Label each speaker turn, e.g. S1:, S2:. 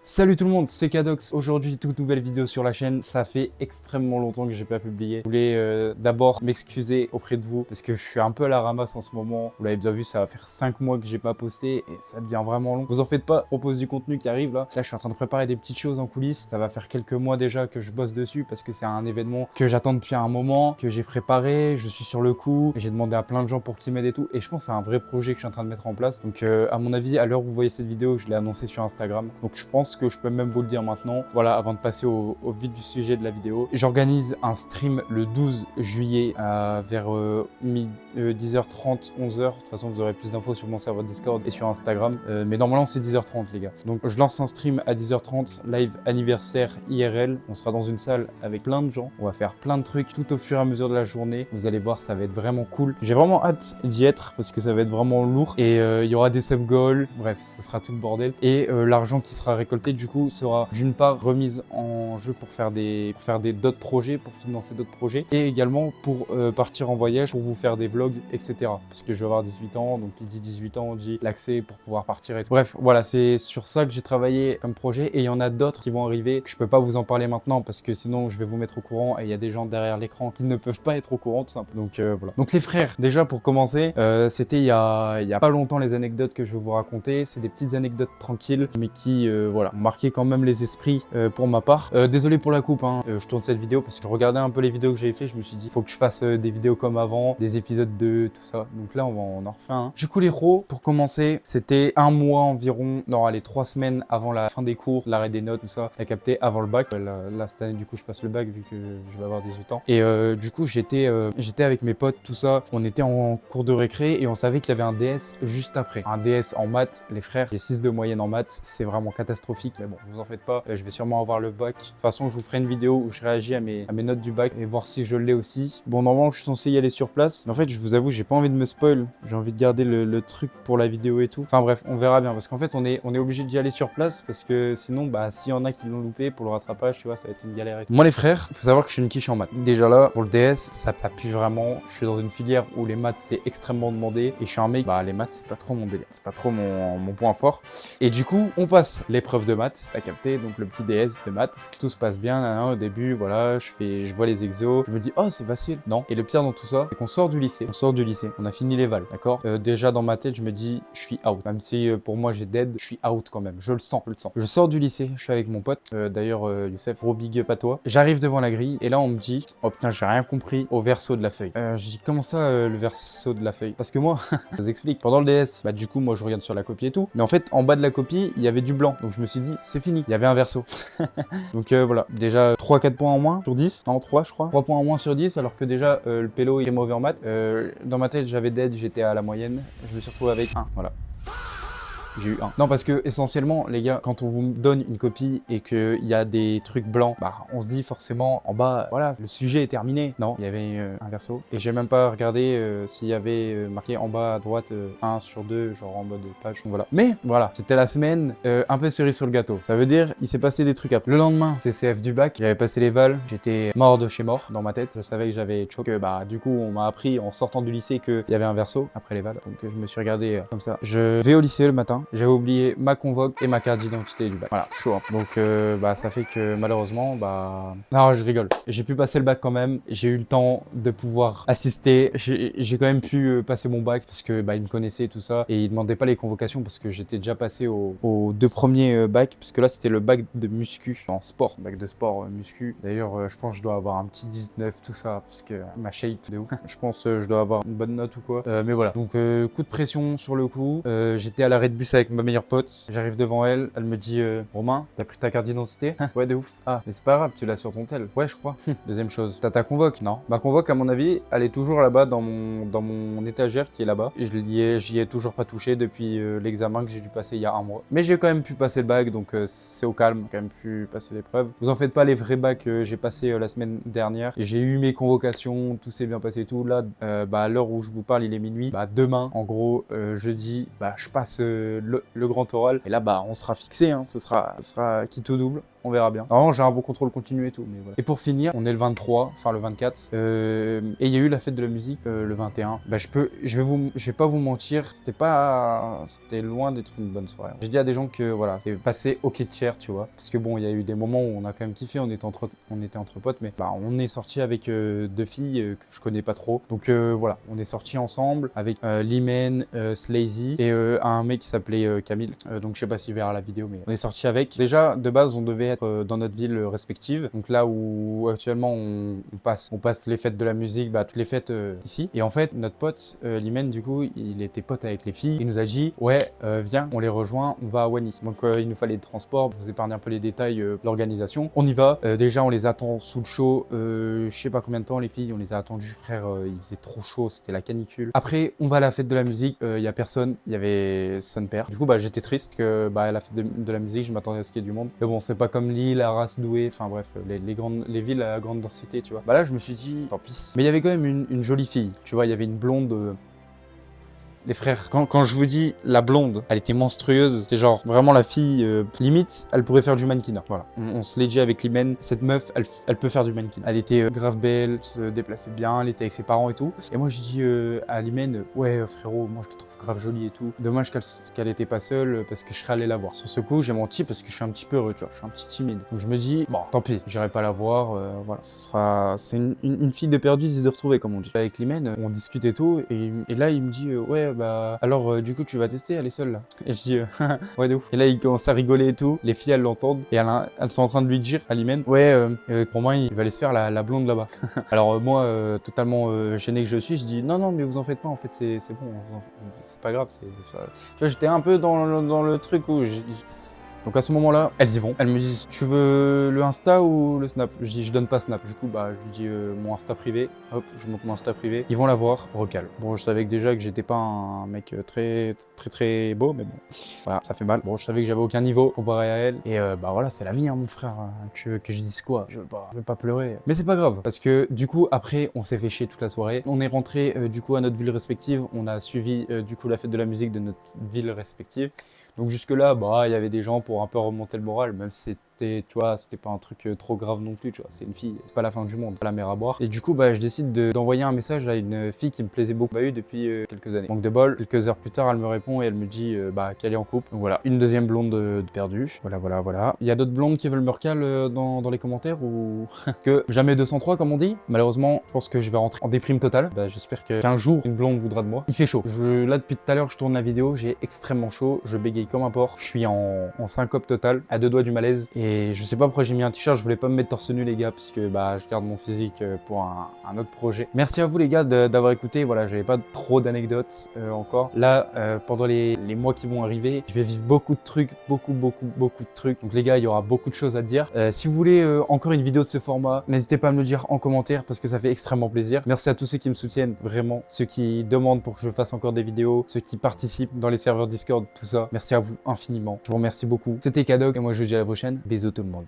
S1: Salut tout le monde, c'est Cadox. Aujourd'hui, toute nouvelle vidéo sur la chaîne. Ça fait extrêmement longtemps que j'ai pas publié. Je voulais d'abord m'excuser auprès de vous parce que je suis un peu à la ramasse en ce moment. Vous l'avez bien vu, ça va faire 5 mois que j'ai pas posté et ça devient vraiment long. Vous en faites pas, je propose du contenu qui arrive là. Là, je suis en train de préparer des petites choses en coulisses. Ça va faire quelques mois déjà que je bosse dessus parce que c'est un événement que j'attends depuis un moment, que j'ai préparé. Je suis sur le coup. J'ai demandé à plein de gens pour qu'ils m'aident et tout. Et je pense que c'est un vrai projet que je suis en train de mettre en place. Donc, à mon avis, à l'heure où vous voyez cette vidéo, je l'ai annoncé sur Instagram. Donc, je pense que je peux même vous le dire maintenant, voilà, avant de passer au vif du sujet de la vidéo. J'organise un stream le 12 juillet vers 10h30, 11h. De toute façon, vous aurez plus d'infos sur mon serveur Discord et sur Instagram. Mais normalement, c'est 10h30, les gars. Donc, je lance un stream à 10h30, live anniversaire IRL. On sera dans une salle avec plein de gens. On va faire plein de trucs tout au fur et à mesure de la journée. Vous allez voir, ça va être vraiment cool. J'ai vraiment hâte d'y être parce que ça va être vraiment lourd. Et il y aura des sub goals. Bref, ce sera tout le bordel. Et l'argent qui sera récolté, du coup, sera d'une part remise en jeu pour faire d'autres projets, pour financer d'autres projets, et également pour partir en voyage, pour vous faire des vlogs, etc. Parce que je vais avoir 18 ans, donc qui dit 18 ans, on dit l'accès pour pouvoir partir et tout. Bref, voilà, c'est sur ça que j'ai travaillé comme projet, et il y en a d'autres qui vont arriver, que je peux pas vous en parler maintenant, parce que sinon je vais vous mettre au courant, et il y a des gens derrière l'écran qui ne peuvent pas être au courant, tout simplement. Donc voilà. Donc les frères, déjà pour commencer, c'était il y a pas longtemps les anecdotes que je vais vous raconter, c'est des petites anecdotes tranquilles, mais qui, voilà, ont marqué quand même les esprits pour ma part. Désolé pour la coupe, hein. Je tourne cette vidéo parce que je regardais un peu les vidéos que j'avais fait, je me suis dit, faut que je fasse des vidéos comme avant, des épisodes 2, tout ça. Donc là, on en refait un. Du coup, les pros, pour commencer, c'était un mois environ, non, allez, 3 semaines avant la fin des cours, l'arrêt des notes, tout ça, t'as capté, avant le bac. Là, cette année, du coup, je passe le bac vu que je vais avoir 18 ans. Et du coup, j'étais avec mes potes, tout ça. On était en cours de récré et on savait qu'il y avait un DS juste après. Un DS en maths, les frères, j'ai 6 de moyenne en maths, c'est vraiment catastrophique. Mais bon, vous en faites pas, je vais sûrement avoir le bac. De toute façon, je vous ferai une vidéo où je réagis à mes notes du bac et voir si je l'ai aussi. Bon, normalement, je suis censé y aller sur place. Mais en fait, je vous avoue, j'ai pas envie de me spoil. J'ai envie de garder le truc pour la vidéo et tout. Enfin bref, on verra bien. Parce qu'en fait, on est obligé d'y aller sur place parce que sinon, bah, s'il y en a qui l'ont loupé pour le rattrapage, tu vois, ça va être une galère et tout. Moi, les frères, faut savoir que je suis une quiche en maths. Déjà là, pour le DS, ça pue vraiment. Je suis dans une filière où les maths, c'est extrêmement demandé. Et je suis un mec, bah, les maths, c'est pas trop mon délire. C'est pas trop mon point fort. Et du coup, on passe l'épreuve de maths, à capter, donc le petit DS de maths. Tout se passe bien, hein, au début, voilà, je vois les exos, je me dis, oh, c'est facile. Non. Et le pire dans tout ça, c'est qu'on sort du lycée. On a fini les vals, d'accord. Déjà, dans ma tête, je me dis, je suis out. Même si pour moi, j'ai dead, je suis out quand même. Je le sens. Je sors du lycée, je suis avec mon pote. D'ailleurs, Youssef, gros big up à toi. J'arrive devant la grille, et là, on me dit, oh putain, j'ai rien compris au verso de la feuille. Je dis, comment ça, le verso de la feuille? Parce que moi, je vous explique. Pendant le DS, bah, du coup, moi, je regarde sur la copie et tout. Mais en fait, en bas de la copie, il y avait du blanc. Donc, je me suis dit, c'est fini. Il y avait un verso. Donc voilà, déjà 3-4 points en moins sur 10, non 3 je crois, 3 points en moins sur 10 alors que déjà le pélo il est mauvais en maths. Dans ma tête j'avais dead, j'étais à la moyenne, je me suis retrouvé avec 1, voilà. J'ai eu 1. Non, parce que essentiellement, les gars, quand on vous donne une copie et qu'il y a des trucs blancs, bah, on se dit forcément en bas, voilà, le sujet est terminé. Non, il y avait un verso. Et j'ai même pas regardé s'il y avait marqué en bas à droite 1 sur 2, genre en mode page. Donc voilà. Mais voilà, c'était la semaine un peu cerise sur le gâteau. Ça veut dire, il s'est passé des trucs après. Le lendemain, CCF du bac, j'avais passé les vals, j'étais mort de chez mort dans ma tête. Je savais que j'avais choc. Bah, du coup, on m'a appris en sortant du lycée qu'il y avait un verso après les vals. Donc je me suis regardé comme ça. Je vais au lycée le matin. J'avais oublié ma convoque et ma carte d'identité du bac. Voilà, chaud. Hein. Donc, bah, ça fait que malheureusement, bah... Non, je rigole. J'ai pu passer le bac quand même. J'ai eu le temps de pouvoir assister. J'ai quand même pu passer mon bac parce que, bah, ils me connaissaient et tout ça. Et ils demandaient pas les convocations parce que j'étais déjà passé aux 2 premiers bacs. Parce que là, c'était le bac de muscu en sport. Bac de sport muscu. D'ailleurs, je pense que je dois avoir un petit 19, tout ça. Parce que ma shape de ouf. Je pense que je dois avoir une bonne note ou quoi. Mais voilà. Donc, coup de pression sur le coup. J'étais à l'arrêt de bus avec ma meilleure pote, j'arrive devant elle, elle me dit Romain, t'as pris ta carte d'identité? Ouais, de ouf. Ah, mais c'est pas grave, tu l'as sur ton tel. Ouais, je crois. Deuxième chose, t'as ta convoque? Non. Ma convoque, à mon avis, elle est toujours là-bas dans mon étagère qui est là-bas. Et j'y ai toujours pas touché depuis l'examen que j'ai dû passer il y a un mois. Mais j'ai quand même pu passer le bac, donc c'est au calme, j'ai quand même pu passer l'épreuve. Vous en faites pas, les vrais bacs, j'ai passé la semaine dernière. J'ai eu mes convocations, tout s'est bien passé et tout. Là, bah, à l'heure où je vous parle, il est minuit. Bah, demain, en gros, jeudi, bah, je passe le grand oral. Et là, bah, on sera fixé, hein. Ce sera quitte au double. on verra bien. Normalement, j'ai un bon contrôle continu et tout, mais voilà. Et pour finir, on est le 23, enfin le 24, et il y a eu la fête de la musique le 21. Bah, je vais pas vous mentir, c'était loin d'être une bonne soirée. J'ai dit à des gens que voilà, c'est passé au quai de Cher, tu vois, parce que bon, il y a eu des moments où on a quand même kiffé, on était entre potes, mais bah, on est sorti avec deux filles que je connais pas trop. Donc voilà, on est sorti ensemble avec Limen, Slazy et un mec qui s'appelait Camille. Donc je sais pas s'il verra la vidéo, mais on est sorti avec. Déjà, de base, on devait être dans notre ville respective. Donc là où actuellement on passe les fêtes de la musique, bah toutes les fêtes ici. Et en fait, notre pote Limen, du coup, il était pote avec les filles. Il nous a dit, ouais, viens, on les rejoint, on va à Wani. Donc il nous fallait des transports. Je vous épargne un peu les détails de l'organisation. On y va. Déjà, on les attend sous le chaud. Je sais pas combien de temps, les filles, on les a attendus, frère. Il faisait trop chaud, c'était la canicule. Après, on va à la fête de la musique. Il y a personne. Il y avait son père. Du coup, bah j'étais triste que bah à la fête de la musique, je m'attendais à ce qu'il y ait du monde. Mais bon, c'est pas comme Lille, Arras, Douai. Enfin bref, les villes à grande densité, tu vois. Bah là, je me suis dit, tant pis. Mais il y avait quand même une jolie fille. Tu vois, il y avait une blonde. Les frères, quand je vous dis la blonde, elle était monstrueuse. C'est genre vraiment la fille, limite, elle pourrait faire du mannequinat. Voilà, on se l'est dit avec Limen. Cette meuf, elle peut faire du mannequinat. Elle était grave belle, se déplaçait bien, elle était avec ses parents et tout. Et moi, je dis à Limen, ouais frérot, moi je te trouve grave jolie et tout. Dommage qu'elle était pas seule parce que je serais allé la voir. Sur ce coup, j'ai menti parce que je suis un petit peu heureux, tu vois, je suis un petit timide. Donc je me dis, bon, tant pis, j'irai pas la voir. Voilà, c'est une fille de perdu, de retrouver comme on dit. Avec Limen, on discute et tout, et là il me dit, ouais. Bah alors du coup tu vas tester, elle est seule là. Et je dis ouais de ouf. Et là il commence à rigoler et tout. Les filles elles l'entendent et elles sont en train de lui dire à Limen, ouais pour moi il va aller se faire la blonde là-bas. Alors moi totalement gêné que je suis, je dis non mais vous en faites pas, en fait c'est bon, c'est pas grave, tu vois, j'étais un peu dans le truc où donc à ce moment-là, elles y vont. Elles me disent, tu veux le Insta ou le Snap? Je dis, je donne pas Snap. Du coup, bah, je lui dis mon Insta privé. Hop, je monte mon Insta privé. Ils vont la voir, recal. Bon, je savais que déjà que j'étais pas un mec très beau, mais bon, voilà, ça fait mal. Bon, je savais que j'avais aucun niveau comparé à elle. Et bah voilà, c'est la vie, hein, mon frère. Tu veux que je dise quoi? Je veux pas pleurer. Mais c'est pas grave, parce que du coup, après, on s'est fait chier toute la soirée. On est rentré du coup à notre ville respective. On a suivi du coup la fête de la musique de notre ville respective. Donc jusque là, bah il y avait des gens pour un peu remonter le moral, même si tu vois, c'était pas un truc trop grave non plus, tu vois, c'est une fille, c'est pas la fin du monde, pas la mer à boire. Et du coup, bah je décide d'envoyer un message à une fille qui me plaisait beaucoup, depuis quelques années. Manque de bol, quelques heures plus tard, elle me répond et elle me dit bah qu'elle est en couple. Donc voilà, une deuxième blonde de perdue. Voilà. Il y a d'autres blondes qui veulent me recal dans les commentaires ou que jamais 203 comme on dit. Malheureusement, je pense que je vais rentrer en déprime totale. Bah j'espère qu'un jour une blonde voudra de moi. Il fait chaud. Là depuis tout à l'heure, je tourne la vidéo, j'ai extrêmement chaud, je bégaye comme un porc. Je suis en syncope totale, à deux doigts du malaise. Et je sais pas pourquoi j'ai mis un t-shirt, je voulais pas me mettre torse nu les gars, parce que bah je garde mon physique pour un autre projet. Merci à vous les gars d'avoir écouté. Voilà, j'avais pas trop d'anecdotes encore. Là, pendant les mois qui vont arriver, je vais vivre beaucoup de trucs, beaucoup de trucs. Donc les gars, il y aura beaucoup de choses à dire. Si vous voulez encore une vidéo de ce format, n'hésitez pas à me le dire en commentaire parce que ça fait extrêmement plaisir. Merci à tous ceux qui me soutiennent, vraiment. Ceux qui demandent pour que je fasse encore des vidéos, ceux qui participent dans les serveurs Discord, tout ça. Merci à vous infiniment. Je vous remercie beaucoup. C'était Kadok et moi je vous dis à la prochaine. Bisous tout le monde.